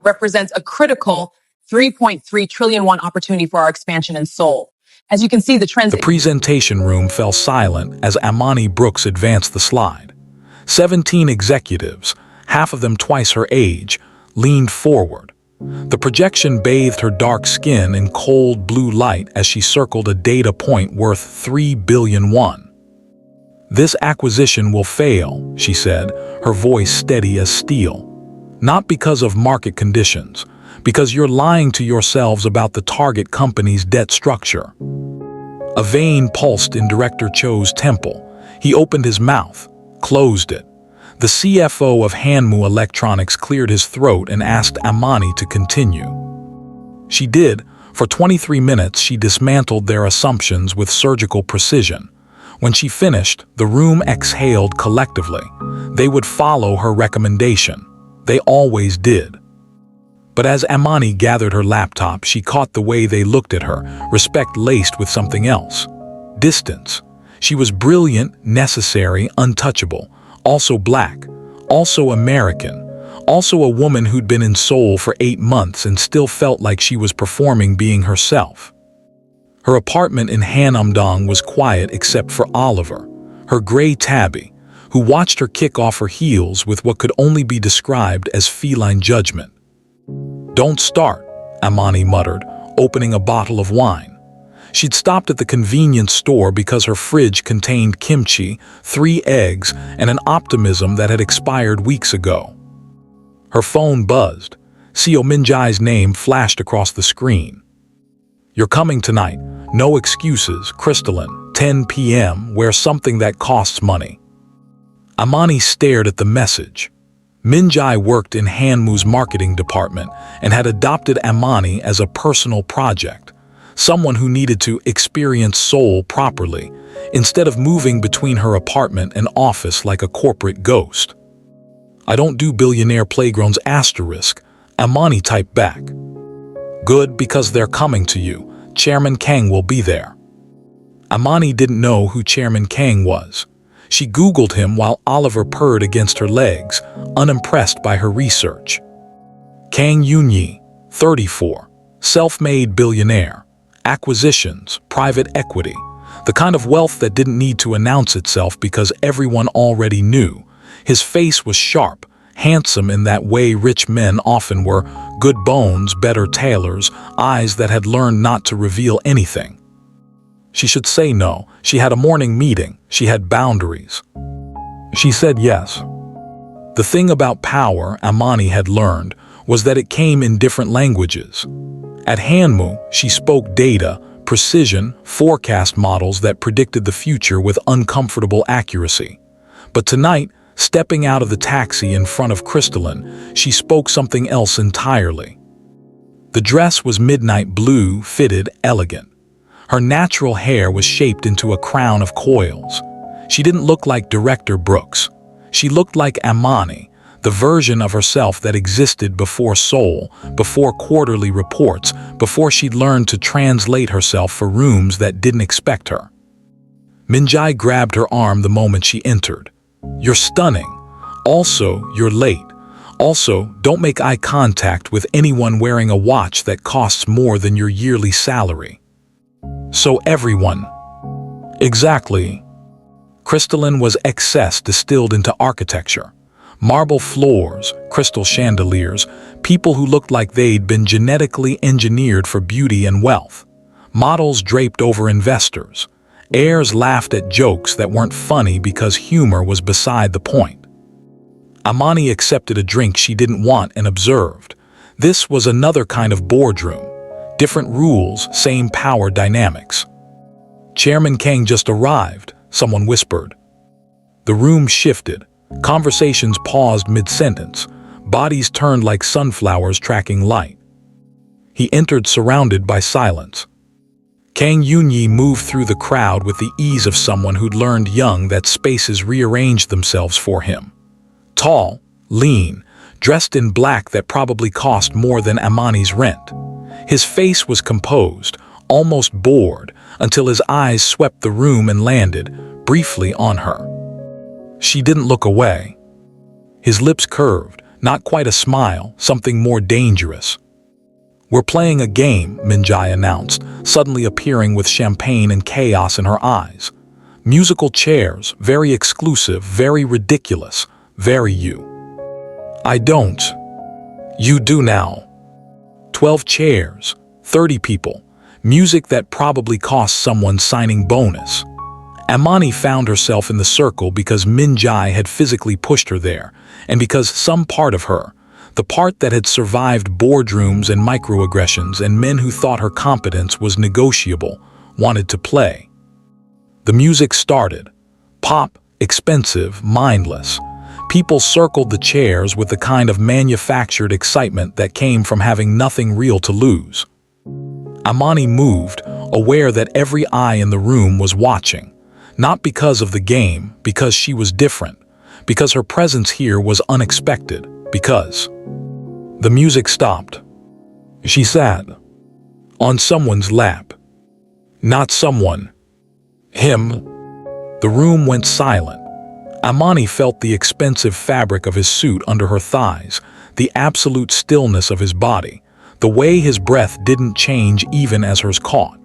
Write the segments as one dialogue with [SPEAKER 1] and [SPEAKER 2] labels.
[SPEAKER 1] represents a critical 3.3 trillion won opportunity for our expansion in Seoul. As you can see, the trends...
[SPEAKER 2] The presentation room fell silent as Amani Brooks advanced the slide. 17 executives, half of them twice her age, leaned forward. The projection bathed her dark skin in cold blue light as she circled a data point worth 3 billion won. "This acquisition will fail," she said, her voice steady as steel. "Not because of market conditions, because you're lying to yourselves about the target company's debt structure." A vein pulsed in Director Cho's temple. He opened his mouth, closed it. The CFO of Hanmu Electronics cleared his throat and asked Amani to continue. She did. For 23 minutes, she dismantled their assumptions with surgical precision. When she finished, the room exhaled collectively. They would follow her recommendation. They always did. But as Amani gathered her laptop, she caught the way they looked at her, respect laced with something else. Distance. She was brilliant, necessary, untouchable. Also black, also American, also a woman who'd been in Seoul for 8 months and still felt like she was performing being herself. Her apartment in Hanamdong was quiet except for Oliver, her gray tabby, who watched her kick off her heels with what could only be described as feline judgment. "Don't start," Amani muttered, opening a bottle of wine. She'd stopped at the convenience store because her fridge contained kimchi, 3 eggs, and an optimism that had expired weeks ago. Her phone buzzed. Seo Min-jae's name flashed across the screen. "You're coming tonight. No excuses. Crystalline. 10 p.m. Wear something that costs money." Amani stared at the message. Min-jae worked in Hanmu's marketing department and had adopted Amani as a personal project. Someone who needed to experience Seoul properly, instead of moving between her apartment and office like a corporate ghost. "I don't do Billionaire playgrounds asterisk," Amani typed back. "Good, because they're coming to you. Chairman Kang will be there." Amani didn't know who Chairman Kang was. She Googled him while Oliver purred against her legs, unimpressed by her research. Kang Yoon-yi, 34, self-made billionaire. Acquisitions, private equity, the kind of wealth that didn't need to announce itself because everyone already knew. His face was sharp, handsome in that way rich men often were, good bones, better tailors, eyes that had learned not to reveal anything. She should say no. She had a morning meeting. She had boundaries. She said yes. The thing about power, Amani had learned, was that it came in different languages. At Hanmu, she spoke data, precision, forecast models that predicted the future with uncomfortable accuracy. But tonight, stepping out of the taxi in front of Crystalline, she spoke something else entirely. The dress was midnight blue, fitted, elegant. Her natural hair was shaped into a crown of coils. She didn't look like Director Brooks. She looked like Amani, the version of herself that existed before Seoul, before quarterly reports, before she'd learned to translate herself for rooms that didn't expect her. Min-jae grabbed her arm the moment she entered. "You're stunning. Also, you're late. Also, don't make eye contact with anyone wearing a watch that costs more than your yearly salary." "So everyone." "Exactly." Crystalline was excess distilled into architecture. Marble floors, crystal chandeliers, people who looked like they'd been genetically engineered for beauty and wealth. Models draped over investors. Heirs laughed at jokes that weren't funny because humor was beside the point. Amani accepted a drink she didn't want and observed. This was another kind of boardroom. Different rules, same power dynamics. "Chairman Kang just arrived," someone whispered. The room shifted. Conversations paused mid-sentence. Bodies turned like sunflowers tracking light. He entered surrounded by silence. Kang Yoon-yi moved through the crowd with the ease of someone who'd learned young that spaces rearranged themselves for him. Tall, lean, dressed in black that probably cost more than Amani's rent. His face was composed, almost bored, until his eyes swept the room and landed, briefly, on her. She didn't look away. His lips curved, Not quite a smile, something more dangerous. "We're playing a game," Minjai announced, suddenly appearing with champagne and chaos in her eyes. "Musical chairs, very exclusive, very ridiculous, very you." "I don't." "You do now." 12 chairs, 30 people, music that probably cost someone signing bonus. Amani found herself in the circle because Minjai had physically pushed her there, and because some part of her, the part that had survived boardrooms and microaggressions and men who thought her competence was negotiable, wanted to play. The music started. Pop, expensive, mindless. People circled the chairs with the kind of manufactured excitement that came from having nothing real to lose. Amani moved, aware that every eye in the room was watching. Not because of the game, because she was different. Because her presence here was unexpected. Because... The music stopped. She sat on someone's lap. Not someone. Him. The room went silent. Amani felt the expensive fabric of his suit under her thighs, the absolute stillness of his body, the way his breath didn't change even as hers caught.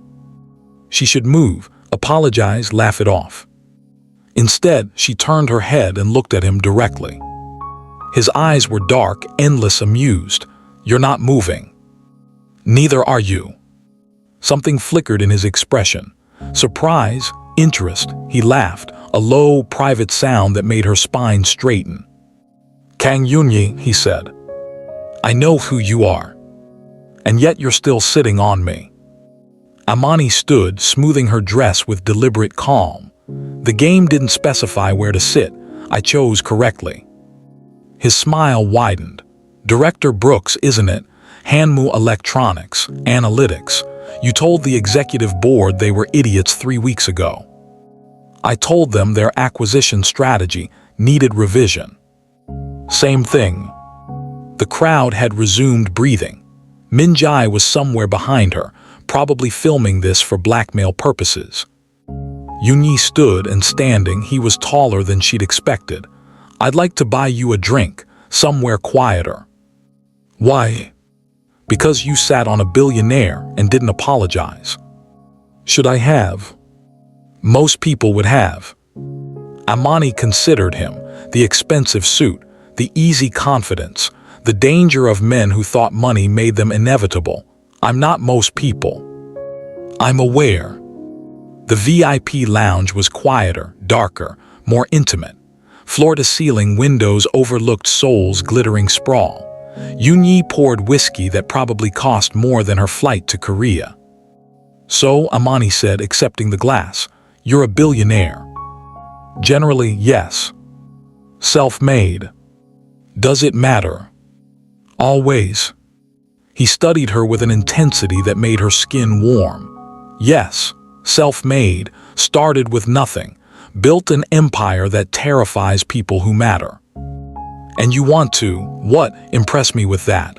[SPEAKER 2] She should move, apologize, laugh it off. Instead, she turned her head and looked at him directly. His eyes were dark, endless, amused. "You're not moving." "Neither are you." Something flickered in his expression. Surprise, interest. He laughed, a low, private sound that made her spine straighten. "Kang Yunyi," he said. "I know who you are. And yet you're still sitting on me." Amani stood, smoothing her dress with deliberate calm. "The game didn't specify where to sit. I chose correctly." His smile widened. "Director Brooks, isn't it? Hanmu Electronics, Analytics. You told the executive board they were idiots 3 weeks ago." "I told them their acquisition strategy needed revision." "Same thing." The crowd had resumed breathing. Minjai was somewhere behind her, probably filming this for blackmail purposes. Yunyi stood, and standing, he was taller than she'd expected. "I'd like to buy you a drink, somewhere quieter." "Why?" "Because you sat on a billionaire and didn't apologize." "Should I have?" "Most people would have." Amani considered him, the expensive suit, the easy confidence, the danger of men who thought money made them inevitable. "I'm not most people." "I'm aware." The VIP lounge was quieter, darker, more intimate. Floor-to-ceiling windows overlooked Seoul's glittering sprawl. Yunyi poured whiskey that probably cost more than her flight to Korea. "So," Amani said, accepting the glass, "you're a billionaire." "Generally, yes." "Self-made." "Does it matter?" "Always." He studied her with an intensity that made her skin warm. "Yes, self-made, started with nothing, built an empire that terrifies people who matter." "And you want to, what, impress me with that?"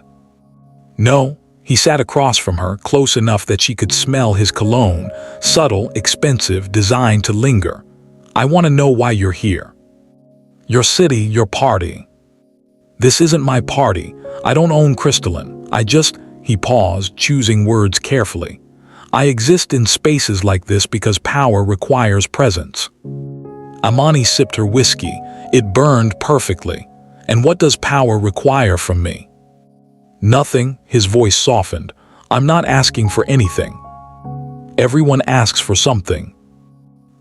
[SPEAKER 2] "No." He sat across from her, close enough that she could smell his cologne, subtle, expensive, designed to linger. "I want to know why you're here. Your city, your party." "This isn't my party. I don't own crystalline. I just..." He paused, choosing words carefully. "I exist in spaces like this because power requires presence." Amani sipped her whiskey. It burned perfectly. "And what does power require from me?" "Nothing." His voice softened. "I'm not asking for anything." "Everyone asks for something."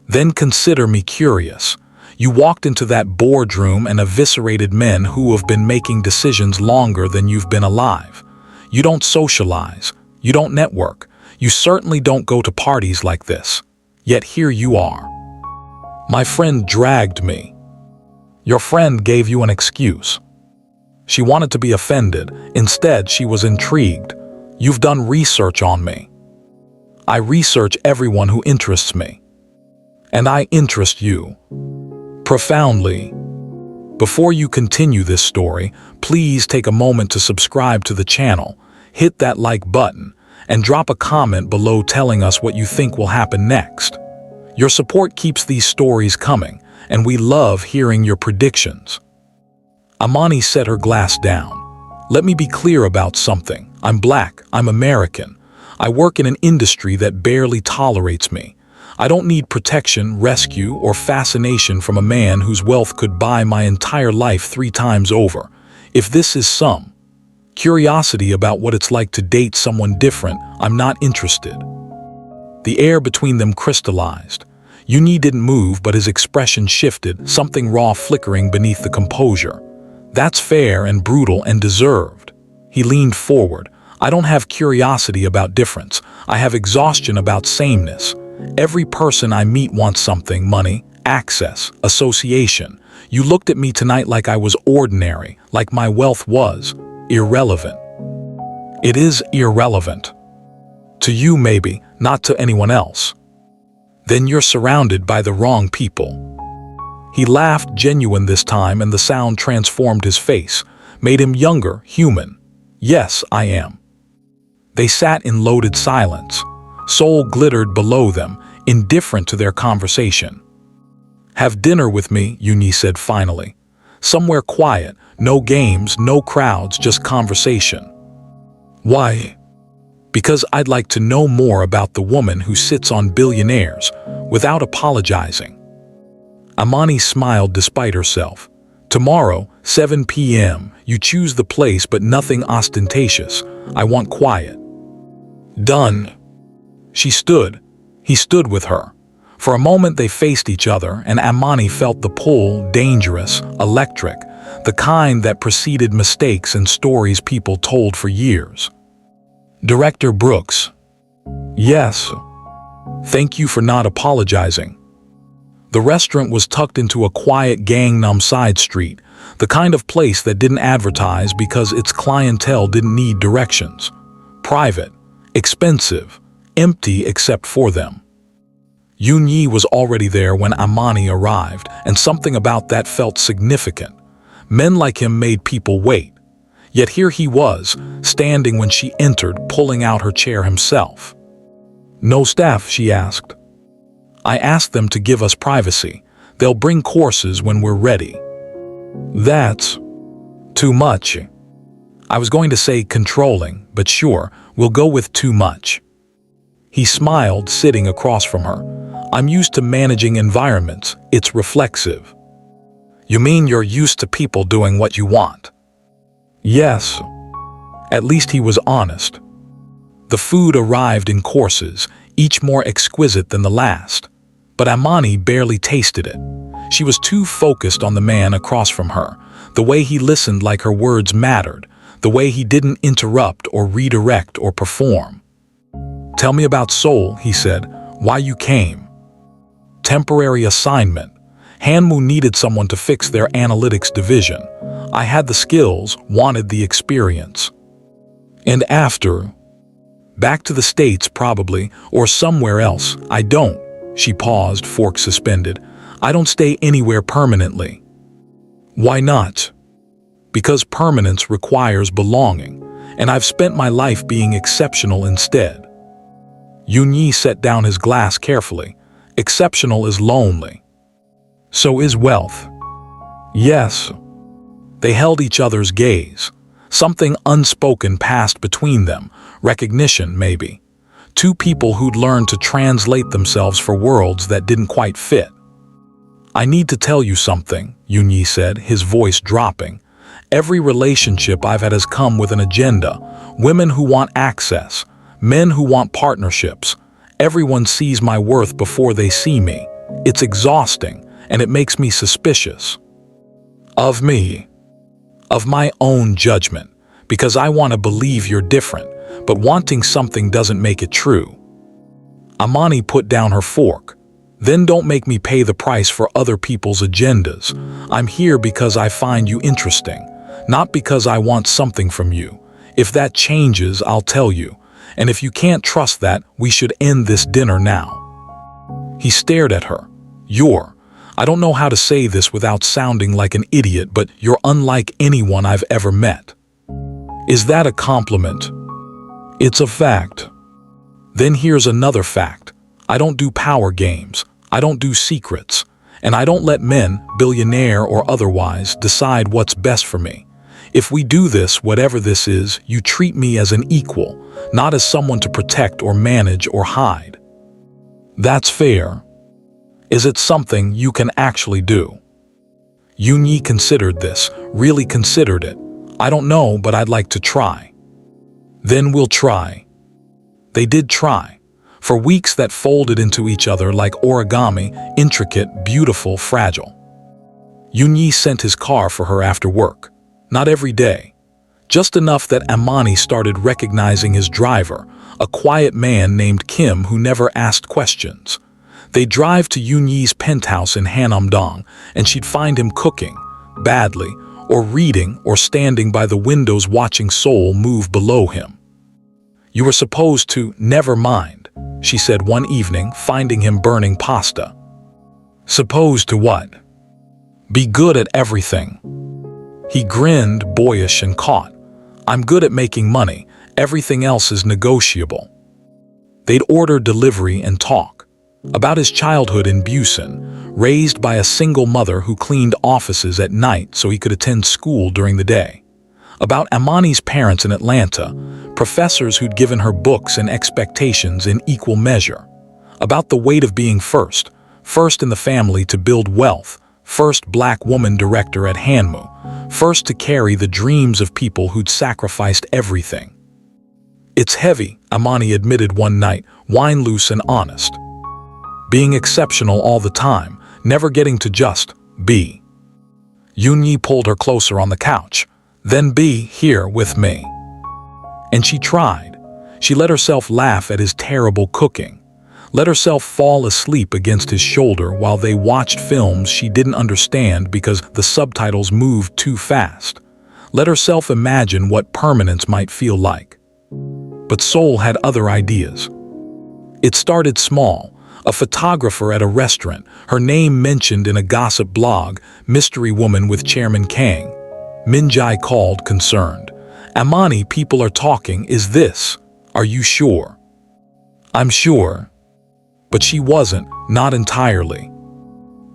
[SPEAKER 2] "Then consider me curious. You walked into that boardroom and eviscerated men who have been making decisions longer than you've been alive. You don't socialize. You don't network. You certainly don't go to parties like this. Yet here you are. My friend dragged me." "Your friend gave you an excuse." She wanted to be offended. Instead, she was intrigued. "You've done research on me." "I research everyone who interests me." "And I interest you." "Profoundly." Before you continue this story, please take a moment to subscribe to the channel, hit that like button, and drop a comment below telling us what you think will happen next. Your support keeps these stories coming, and we love hearing your predictions. Amani set her glass down. Let me be clear about something. I'm black. I'm American. I work in an industry that barely tolerates me. I don't need protection, rescue, or fascination from a man whose wealth could buy my entire life 3 times over. If this is some curiosity about what it's like to date someone different, I'm not interested. The air between them crystallized. Yunyi didn't move, but his expression shifted, something raw flickering beneath the composure. That's fair and brutal and deserved. He leaned forward. I don't have curiosity about difference. I have exhaustion about sameness. Every person I meet wants something: money, access, association. You looked at me tonight like I was ordinary, like my wealth was irrelevant. It is irrelevant. To you maybe, not to anyone else. Then you're surrounded by the wrong people. He laughed, genuine this time, and the sound transformed his face, made him younger, human. Yes, I am. They sat in loaded silence. Seoul glittered below them, indifferent to their conversation. Have dinner with me, Yunyi said finally. Somewhere quiet, no games, no crowds, just conversation. Why? Because I'd like to know more about the woman who sits on billionaires, without apologizing. Amani smiled despite herself. Tomorrow, 7 p.m., you choose the place but nothing ostentatious. I want quiet. Done. She stood. He stood with her. For a moment they faced each other, and Amani felt the pull, dangerous, electric, the kind that preceded mistakes and stories people told for years. Director Brooks. Yes. Thank you for not apologizing. The restaurant was tucked into a quiet Gangnam side street, the kind of place that didn't advertise because its clientele didn't need directions. Private, expensive, empty except for them. Yunyi was already there when Amani arrived, and something about that felt significant. Men like him made people wait. Yet here he was, standing when she entered, pulling out her chair himself. No staff, she asked. I asked them to give us privacy. They'll bring courses when we're ready. That's too much. I was going to say controlling, but sure, we'll go with too much. He smiled, sitting across from her. I'm used to managing environments. It's reflexive. You mean you're used to people doing what you want? Yes. At least he was honest. The food arrived in courses, each more exquisite than the last. But Amani barely tasted it. She was too focused on the man across from her, the way he listened like her words mattered, the way he didn't interrupt or redirect or perform. Tell me about Seoul, he said. Why you came? Temporary assignment. Hanmu needed someone to fix their analytics division. I had the skills, wanted the experience. And after? Back to the States probably, or somewhere else. I don't. She paused, fork suspended. I don't stay anywhere permanently. Why not? Because permanence requires belonging, and I've spent my life being exceptional instead. Yunyi set down his glass carefully. Exceptional is lonely. So is wealth. Yes. They held each other's gaze. Something unspoken passed between them, recognition maybe. Two people who'd learned to translate themselves for worlds that didn't quite fit. I need to tell you something, Yunyi said, his voice dropping. Every relationship I've had has come with an agenda. Women who want access, men who want partnerships. Everyone sees my worth before they see me. It's exhausting, and it makes me suspicious. Of me. Of my own judgment, because I want to believe you're different, but wanting something doesn't make it true. Amani put down her fork. Then don't make me pay the price for other people's agendas. I'm here because I find you interesting, not because I want something from you. If that changes, I'll tell you. And if you can't trust that, we should end this dinner now. He stared at her. I don't know how to say this without sounding like an idiot, but you're unlike anyone I've ever met. Is that a compliment? It's a fact. Then here's another fact. I don't do power games. I don't do secrets. And I don't let men, billionaire or otherwise, decide what's best for me. If we do this, whatever this is, you treat me as an equal, not as someone to protect or manage or hide. That's fair. Is it something you can actually do? Yoon considered this, really considered it. I don't know, but I'd like to try. Then we'll try. They did try. For weeks that folded into each other like origami, intricate, beautiful, fragile. Yoon sent his car for her after work. Not every day. Just enough that Amani started recognizing his driver, a quiet man named Kim who never asked questions. They'd drive to Yoon's penthouse in Hanamdong, and she'd find him cooking, badly, or reading, or standing by the windows watching Seoul move below him. You were supposed to never mind, she said one evening, finding him burning pasta. Supposed to what? Be good at everything. He grinned, boyish and caught. I'm good at making money. Everything else is negotiable. They'd order delivery and talk. About his childhood in Busan, raised by a single mother who cleaned offices at night so he could attend school during the day. About Amani's parents in Atlanta, professors who'd given her books and expectations in equal measure. About the weight of being first in the family to build wealth, first black woman director at Hanmu, first to carry the dreams of people who'd sacrificed everything. It's heavy, Amani admitted one night, wine loose and honest. Being exceptional all the time, never getting to just be. Yoon pulled her closer on the couch. Then be here with me. And she tried. She let herself laugh at his terrible cooking. Let herself fall asleep against his shoulder while they watched films she didn't understand because the subtitles moved too fast. Let herself imagine what permanence might feel like. But Seoul had other ideas. It started small. A photographer at a restaurant, her name mentioned in a gossip blog, mystery woman with Chairman Kang. Min-jae called, concerned. Amani, people are talking, is this? Are you sure? I'm sure. But she wasn't, not entirely.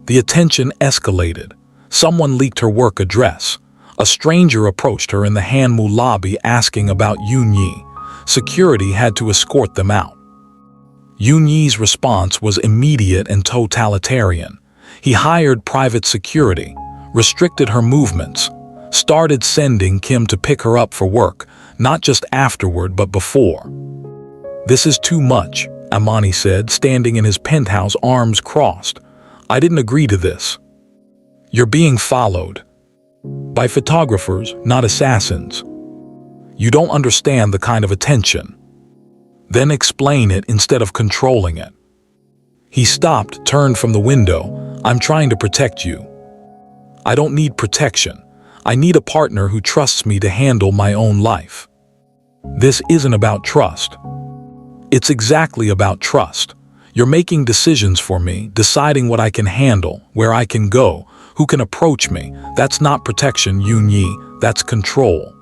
[SPEAKER 2] The attention escalated. Someone leaked her work address. A stranger approached her in the Hanmu lobby asking about Yoon. Security had to escort them out. Yoon's response was immediate and totalitarian. He hired private security, restricted her movements, started sending Kim to pick her up for work, not just afterward but before. This is too much, Amani said, standing in his penthouse, arms crossed. I didn't agree to this. You're being followed. By photographers, not assassins. You don't understand the kind of attention. Then explain it instead of controlling it. He stopped, turned from the window. I'm trying to protect you. I don't need protection. I need a partner who trusts me to handle my own life. This isn't about trust. It's exactly about trust. You're making decisions for me, deciding what I can handle, where I can go, who can approach me. That's not protection, Yoon, that's control.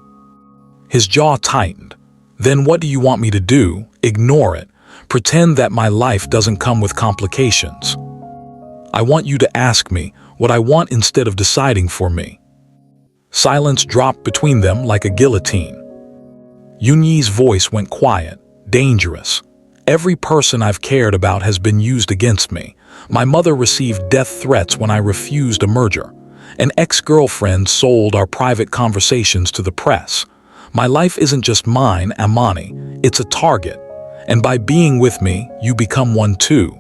[SPEAKER 2] His jaw tightened. Then what do you want me to do? Ignore it. Pretend that my life doesn't come with complications. I want you to ask me what I want instead of deciding for me. Silence dropped between them like a guillotine. Yoon's voice went quiet, dangerous. Every person I've cared about has been used against me. My mother received death threats when I refused a merger. An ex-girlfriend sold our private conversations to the press. My life isn't just mine, Amani. It's a target. And by being with me, you become one too.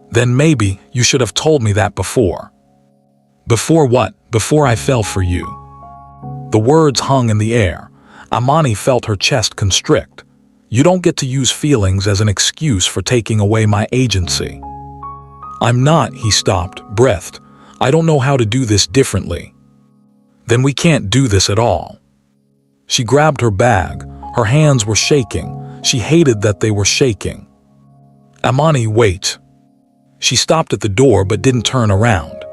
[SPEAKER 2] Then maybe you should have told me that before. Before what? Before I fell for you. The words hung in the air. Amani felt her chest constrict. You don't get to use feelings as an excuse for taking away my agency. I'm not, he stopped, breathed. I don't know how to do this differently. Then we can't do this at all. She grabbed her bag. Her hands were shaking. She hated that they were shaking. Amani, wait. She stopped at the door but didn't turn around.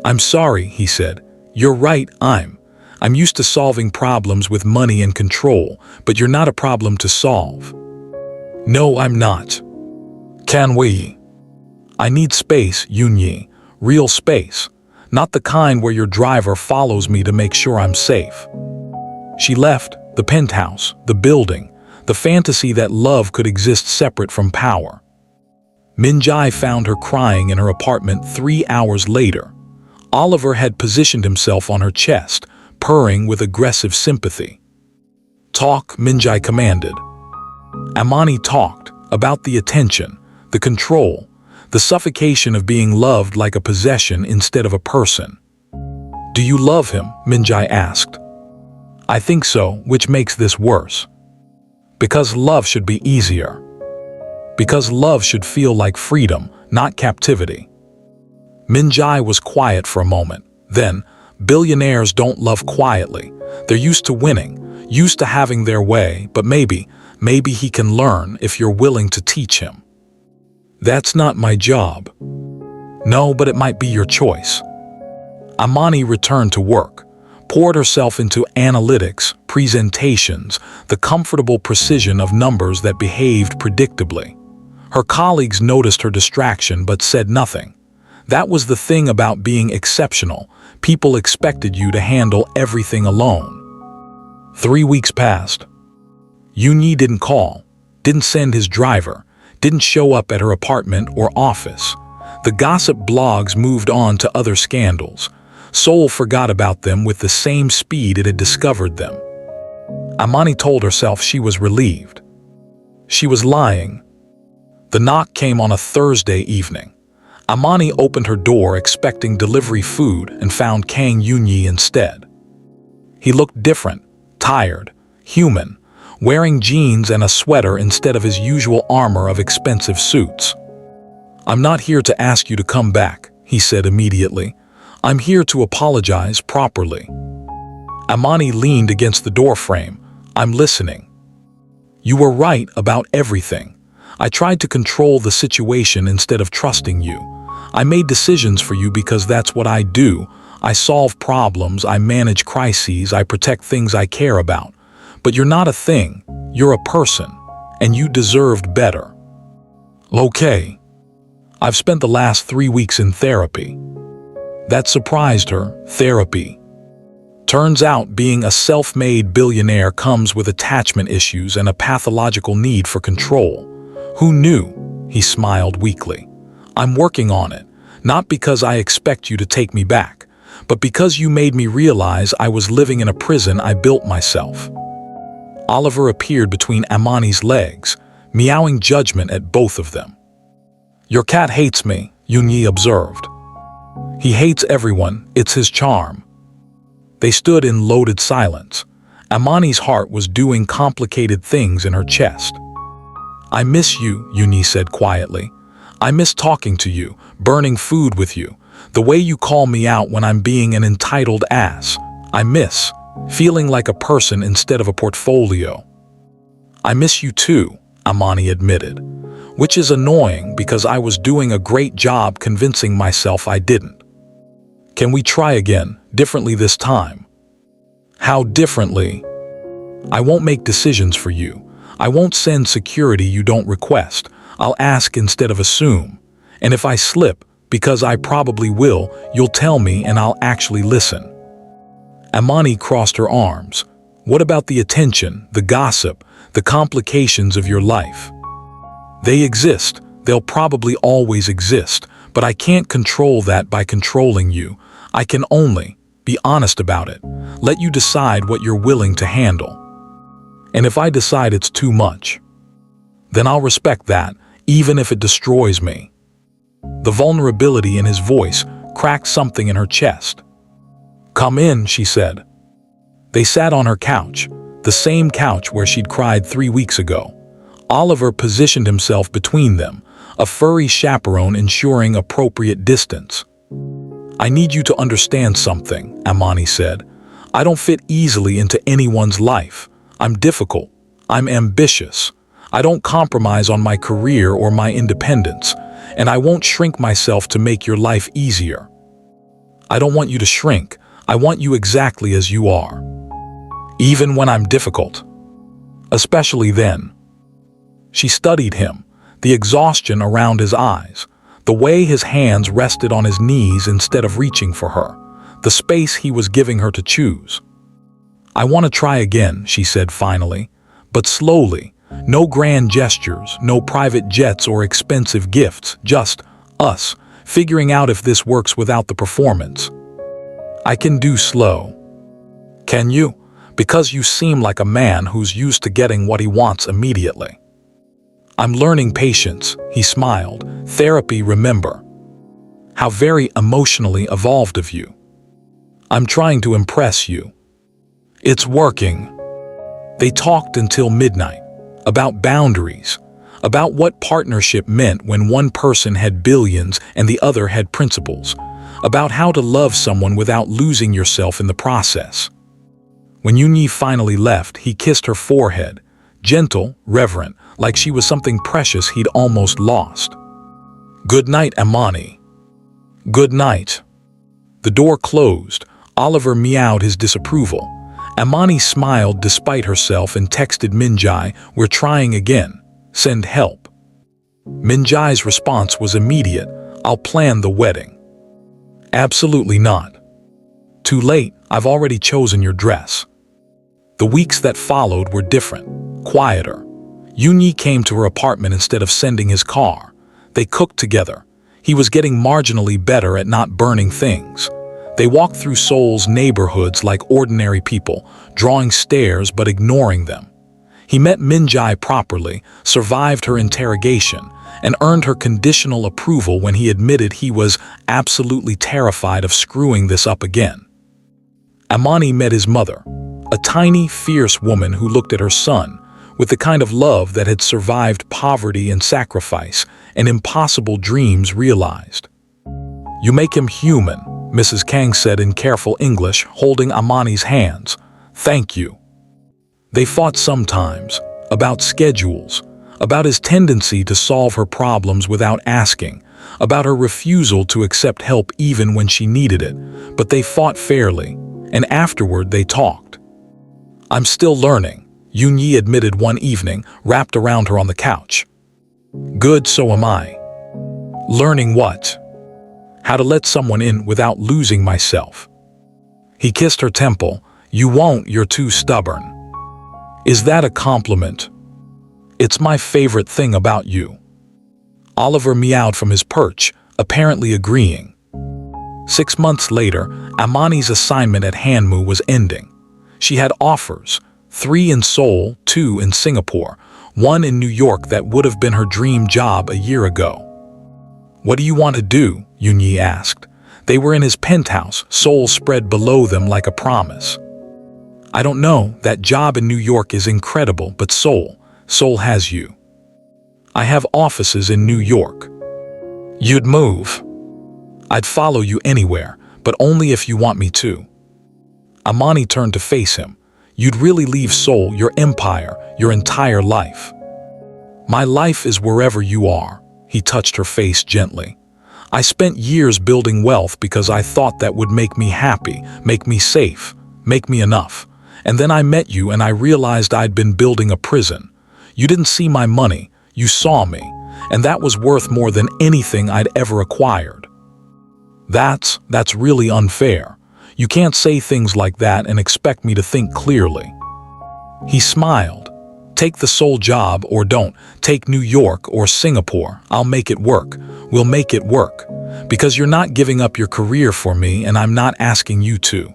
[SPEAKER 2] I'm sorry, he said. You're right, I'm used to solving problems with money and control, but you're not a problem to solve. No, I'm not. Can we? I need space, Yoon. real space, not the kind where your driver follows me to make sure I'm safe. She left the penthouse, the building, the fantasy that love could exist separate from power. Min-jae found her crying in her apartment 3 hours later. Oliver had positioned himself on her chest, purring with aggressive sympathy. "Talk," Min-jae commanded. Amani talked about the attention, the control, the suffocation of being loved like a possession instead of a person. "Do you love him?" Min-jae asked. "I think so, which makes this worse. Because love should be easier. Because love should feel like freedom, not captivity." Min-jae was quiet for a moment. Then, billionaires don't love quietly. They're used to winning, used to having their way, but maybe he can learn if you're willing to teach him. "That's not my job." "No, but it might be your choice." Amani returned to work, poured herself into analytics, presentations, the comfortable precision of numbers that behaved predictably. Her colleagues noticed her distraction but said nothing. That was the thing about being exceptional. People expected you to handle everything alone. 3 weeks passed. Yoon-yi didn't call, didn't send his driver, didn't show up at her apartment or office. The gossip blogs moved on to other scandals. Seoul forgot about them with the same speed it had discovered them. Amani told herself she was relieved. She was lying. The knock came on a Thursday evening. Amani opened her door expecting delivery food and found Kang Yoon-yi instead. He looked different, tired, human, wearing jeans and a sweater instead of his usual armor of expensive suits. "I'm not here to ask you to come back," he said immediately. "I'm here to apologize properly." Amani leaned against the doorframe. "I'm listening." "You were right about everything. I tried to control the situation instead of trusting you. I made decisions for you because that's what I do. I solve problems, I manage crises, I protect things I care about. But you're not a thing, you're a person, and you deserved better." "Okay. I've spent the last 3 weeks in therapy." That surprised her. Therapy. Turns out being a self-made billionaire comes with attachment issues and a pathological need for control. "Who knew?" He smiled weakly. "I'm working on it, not because I expect you to take me back, but because you made me realize I was living in a prison I built myself." Oliver appeared between Amani's legs, meowing judgment at both of them. "Your cat hates me," Yoon-yi observed. "He hates everyone, it's his charm." They stood in loaded silence. Amani's heart was doing complicated things in her chest. "I miss you," Yoon-yi said quietly. "I miss talking to you, burning food with you, the way you call me out when I'm being an entitled ass. I miss feeling like a person instead of a portfolio." "I miss you too," Amani admitted, which is annoying because I was doing a great job convincing myself I didn't. "Can we try again, differently this time?" "How differently?" "I won't make decisions for you. I won't send security you don't request. I'll ask instead of assume. And if I slip, because I probably will, you'll tell me and I'll actually listen." Amani crossed her arms. "What about the attention, the gossip, the complications of your life?" "They exist. They'll probably always exist, but I can't control that by controlling you. I can only be honest about it. Let you decide what you're willing to handle. And if I decide it's too much, then I'll respect that, even if it destroys me." The vulnerability in his voice cracked something in her chest. "Come in," she said. They sat on her couch, the same couch where she'd cried 3 weeks ago. Oliver positioned himself between them, a furry chaperone ensuring appropriate distance. "I need you to understand something," Amani said. "I don't fit easily into anyone's life. I'm difficult. I'm ambitious. I don't compromise on my career or my independence, and I won't shrink myself to make your life easier. I don't want you to shrink. I want you exactly as you are. Even when I'm difficult. Especially then." She studied him, the exhaustion around his eyes, The way his hands rested on his knees instead of reaching for her. The space he was giving her to choose. "I want to try again," she said finally, but slowly. No grand gestures, no private jets or expensive gifts, just us, figuring out if this works without the performance. "I can do slow." "Can you? Because you seem like a man who's used to getting what he wants immediately." "I'm learning patience," he smiled. "Therapy, remember." "How very emotionally evolved of you." "I'm trying to impress you." "It's working." They talked until midnight, about boundaries, about what partnership meant when one person had billions and the other had principles, about how to love someone without losing yourself in the process. When Yoonhee finally left, he kissed her forehead, gentle, reverent, like she was something precious he'd almost lost. "Good night, Amani." "Good night." The door closed. Oliver meowed his disapproval. Amani smiled despite herself and texted Minjai, "We're trying again. Send help." Minjai's response was immediate, "I'll plan the wedding." "Absolutely not." "Too late, I've already chosen your dress." The weeks that followed were different, quieter. Yoonhee came to her apartment instead of sending his car. They cooked together. He was getting marginally better at not burning things. They walked through Seoul's neighborhoods like ordinary people, drawing stares but ignoring them. He met Minjai properly, survived her interrogation, and earned her conditional approval when he admitted he was absolutely terrified of screwing this up again. Amani met his mother, a tiny, fierce woman who looked at her son with the kind of love that had survived poverty and sacrifice and impossible dreams realized. "You make him human," Mrs. Kang said in careful English, holding Amani's hands. "Thank you." They fought sometimes, about schedules, about his tendency to solve her problems without asking, about her refusal to accept help even when she needed it, but they fought fairly, and afterward they talked. "I'm still learning," Yoonhee admitted one evening, wrapped around her on the couch. "Good, so am I." "Learning what?" "How to let someone in without losing myself." He kissed her temple. "You won't, you're too stubborn." "Is that a compliment?" "It's my favorite thing about you." Oliver meowed from his perch, apparently agreeing. 6 months later, Amani's assignment at Hanmu was ending. She had offers, 3 in Seoul, 2 in Singapore, 1 in New York that would have been her dream job a year ago. "What do you want to do?" Yoonhee asked. They were in his penthouse, Seoul spread below them like a promise. "I don't know, that job in New York is incredible, but Seoul has you." "I have offices in New York." "You'd move." "I'd follow you anywhere, but only if you want me to." Amani turned to face him. "You'd really leave Seoul, your empire, your entire life." "My life is wherever you are." He touched her face gently. "I spent years building wealth because I thought that would make me happy, make me safe, make me enough. And then I met you and I realized I'd been building a prison. You didn't see my money, you saw me, and that was worth more than anything I'd ever acquired." That's really unfair. You can't say things like that and expect me to think clearly." He smiled. "Take the Seoul job or don't. Take New York or Singapore. I'll make it work. We'll make it work. Because you're not giving up your career for me and I'm not asking you to.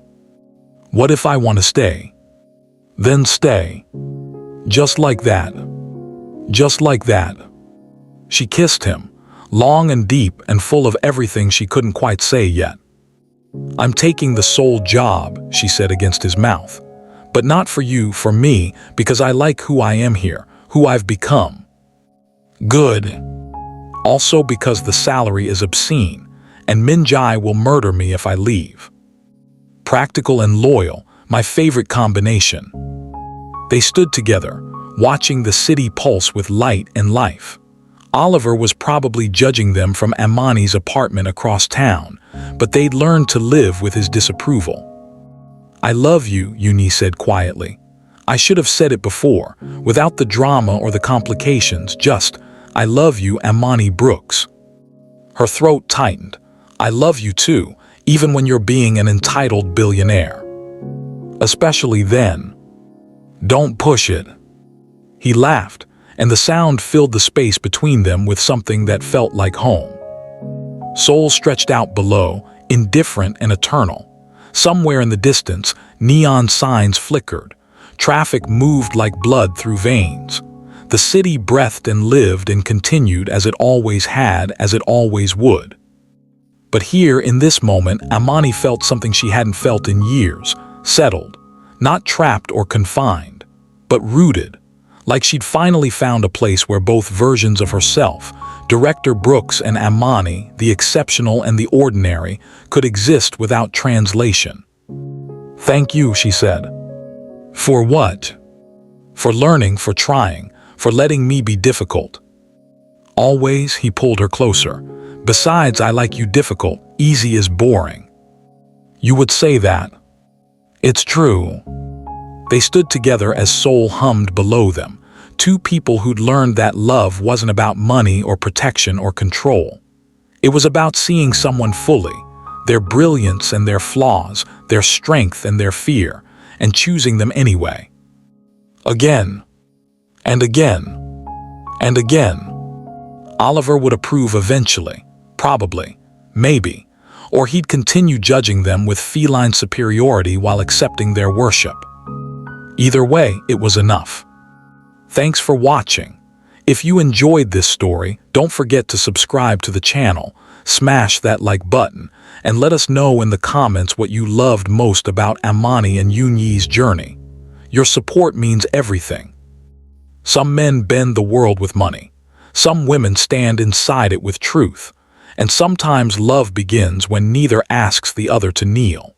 [SPEAKER 2] What if I want to stay?" "Then stay." "Just like that. Just like that." She kissed him, long and deep and full of everything she couldn't quite say yet. "I'm taking the Seoul job," she said against his mouth. "But not for you, for me, because I like who I am here, who I've become." "Good." "Also because the salary is obscene, and Minjai will murder me if I leave." Practical and loyal, my favorite combination. They stood together, watching the city pulse with light and life. Oliver was probably judging them from Amani's apartment across town, but they'd learned to live with his disapproval. "I love you," Yoonhee said quietly. "I should have said it before, without the drama or the complications, just, I love you, Amani Brooks." Her throat tightened. I love you too, even when you're being an entitled billionaire. Especially then. Don't push it. He laughed, and the sound filled the space between them with something that felt like home. Seoul stretched out below, indifferent and eternal. Somewhere in the distance, neon signs flickered. Traffic moved like blood through veins. The city breathed and lived and continued as it always had, as it always would. But here, in this moment, Amani felt something she hadn't felt in years, settled, not trapped or confined, but rooted, like she'd finally found a place where both versions of herself, Director Brooks and Amani, the exceptional and the ordinary, could exist without translation. Thank you, she said. For what? For learning, for trying, for letting me be difficult. Always, he pulled her closer. Besides, I like you difficult, easy is boring. You would say that. It's true. They stood together as Seoul hummed below them. Two people who'd learned that love wasn't about money or protection or control. It was about seeing someone fully, their brilliance and their flaws, their strength and their fear, and choosing them anyway. Again, and again, and again. Oliver would approve eventually, probably, maybe, or he'd continue judging them with feline superiority while accepting their worship. Either way, it was enough. Thanks for watching. If you enjoyed this story, don't forget to subscribe to the channel, smash that like button, and let us know in the comments what you loved most about Amani and Yoonyi's journey. Your support means everything. Some men bend the world with money. Some women stand inside it with truth. And sometimes love begins when neither asks the other to kneel.